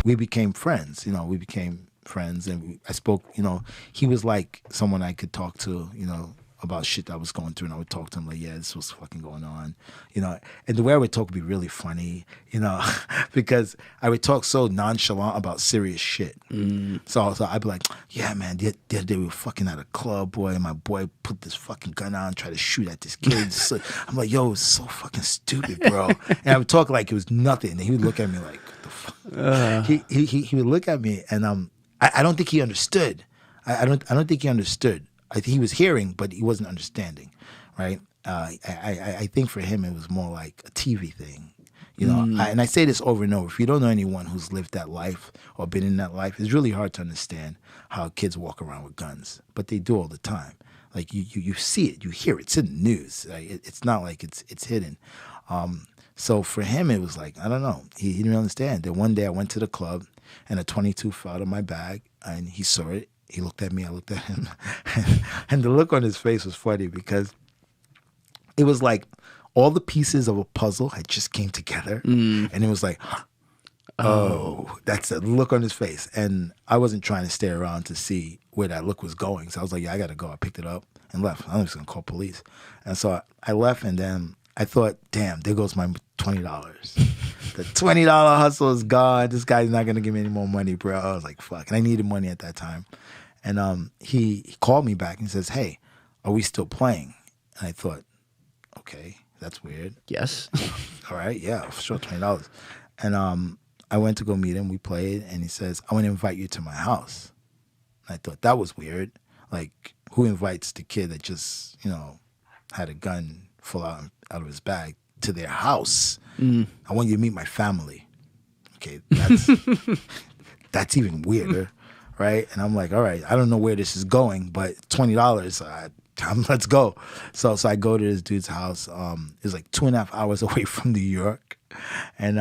we became friends. We became friends, and I spoke. He was like someone I could talk to. About shit that I was going through, and I would talk to him like, yeah, this was fucking going on. And the way I would talk would be really funny. Because I would talk so nonchalant about serious shit. So I'd be like, yeah, man, the other day we were fucking at a club, boy, and my boy put this fucking gun out and tried to shoot at this kid. So I'm like, yo, it's so fucking stupid, bro. And I would talk like it was nothing, and he would look at me like, what the fuck? He would look at me, and I don't think he understood. I don't think he understood. I think he was hearing, but he wasn't understanding, right? I think for him it was more like a TV thing, and I say this over and over. If you don't know anyone who's lived that life or been in that life, it's really hard to understand how kids walk around with guns, but they do all the time. Like you see it, you hear it. It's in the news. It's not like it's hidden. So for him, it was like, I don't know. He didn't understand. Then one day I went to the club, and a .22 fell out of my bag, and he saw it. He looked at me, I looked at him, and the look on his face was funny because it was like all the pieces of a puzzle had just came together, and it was like, oh, that's the look on his face. And I wasn't trying to stay around to see where that look was going, so I was like, yeah, I got to go. I picked it up and left. I'm just going to call police. And so I left, and then I thought, damn, there goes my $20. The $20 hustle is gone. This guy's not going to give me any more money, bro. I was like, fuck. And I needed money at that time. And he called me back and says, hey, are we still playing? And I thought, okay, that's weird. Yes. All right, yeah, for sure, $20. And I went to go meet him. We played, and he says, I want to invite you to my house. And I thought that was weird. Like, who invites the kid that just, had a gun fall out of his bag to their house? I want you to meet my family. Okay, that's even weirder. Right? And I'm like, all right, I don't know where this is going, but $20, let's go. So I go to this dude's house. It was like 2.5 hours away from New York. And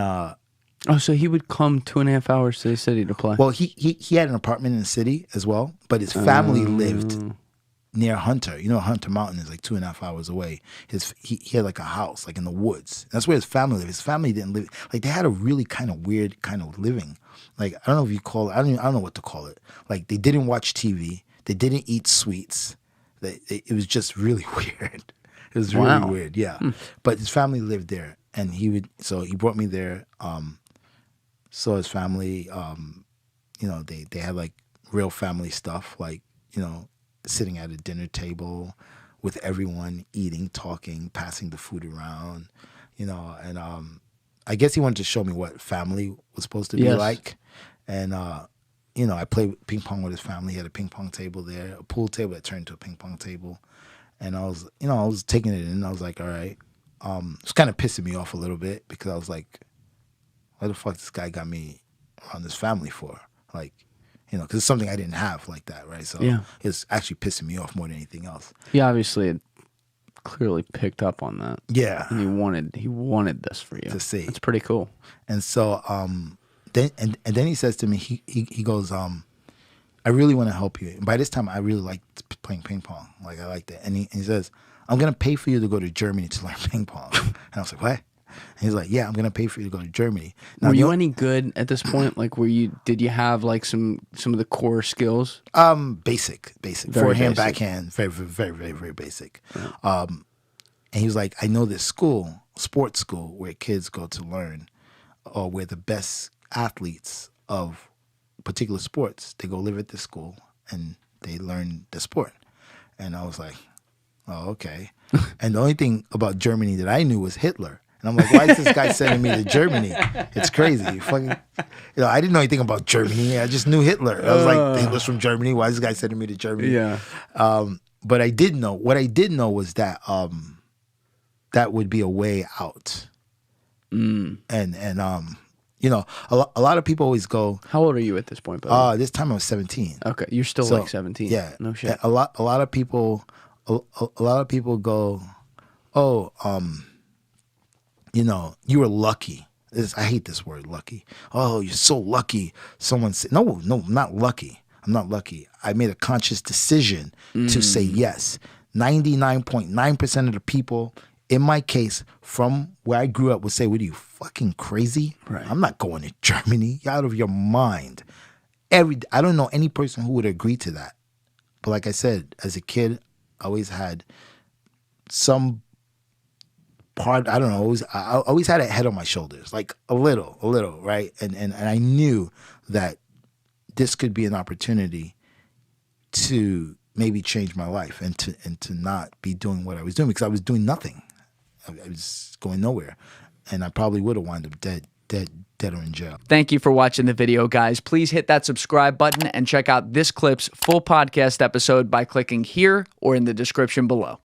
so he would come 2.5 hours to the city to play. Well, he had an apartment in the city as well, but his family lived near Hunter. Hunter Mountain is like 2.5 hours away. He had like a house like in the woods. That's where his family lived. His family didn't live, like they had a really kind of weird kind of living. Like, I don't know if you call it, I don't know what to call it. Like, they didn't watch TV. They didn't eat sweets. It was just really weird. It was really weird, yeah. But his family lived there, and he brought me there. Saw his family. They had like real family stuff, like, sitting at a dinner table with everyone eating, talking, passing the food around, and I guess he wanted to show me what family was supposed to be like. And, I played ping pong with his family. He had a ping pong table there, a pool table that turned into a ping pong table. And I was taking it in. I was like, all right. It's kind of pissing me off a little bit because I was like, what the fuck this guy got me around this family for? Like, because it's something I didn't have like that, right? So it's actually pissing me off more than anything else. He obviously had clearly picked up on that. Yeah. And he wanted this for you. To see. That's pretty cool. And so then he says to me, he goes, I really want to help you. And by this time I really liked playing ping pong. Like I liked it. And he says, I'm gonna pay for you to go to Germany to learn ping pong. And I was like, what? And he's like, yeah, I'm gonna pay for you to go to Germany. Now, were you any good at this point? Like, did you have like some of the core skills? Basic, Very forehand, basic. backhand, very, very, very, very basic. Yeah. And he was like, I know this school, sports school, where kids go to learn, or where the best athletes of particular sports, they go live at this school and they learn the sport. And I was like, oh, okay. And the only thing about Germany that I knew was Hitler. And I'm like, why is this guy sending me to Germany? It's crazy. Fucking, I didn't know anything about Germany. I just knew Hitler. I was like, Hitler's from Germany. Why is this guy sending me to Germany? Yeah. But I did know. What I did know was that that would be a way out. And a lot of people always go. How old are you at this point, buddy? This time I was 17. Okay, you're still like 17. Yeah. No shit. A lot of people go, oh, you were lucky. I hate this word, lucky. Oh, you're so lucky. Someone said, no, I'm not lucky. I'm not lucky. I made a conscious decision to say yes. 99.9% of the people in my case, from where I grew up, would say, "What are you, fucking crazy? Right. I'm not going to Germany. You're out of your mind." I don't know any person who would agree to that. But like I said, as a kid, I always had some part, I don't know, I always had a head on my shoulders, like a little, right? And I knew that this could be an opportunity to maybe change my life and to not be doing what I was doing, because I was doing nothing. I was going nowhere. And I probably would have wound up dead or in jail. Thank you for watching the video, guys. Please hit that subscribe button and check out this clip's full podcast episode by clicking here or in the description below.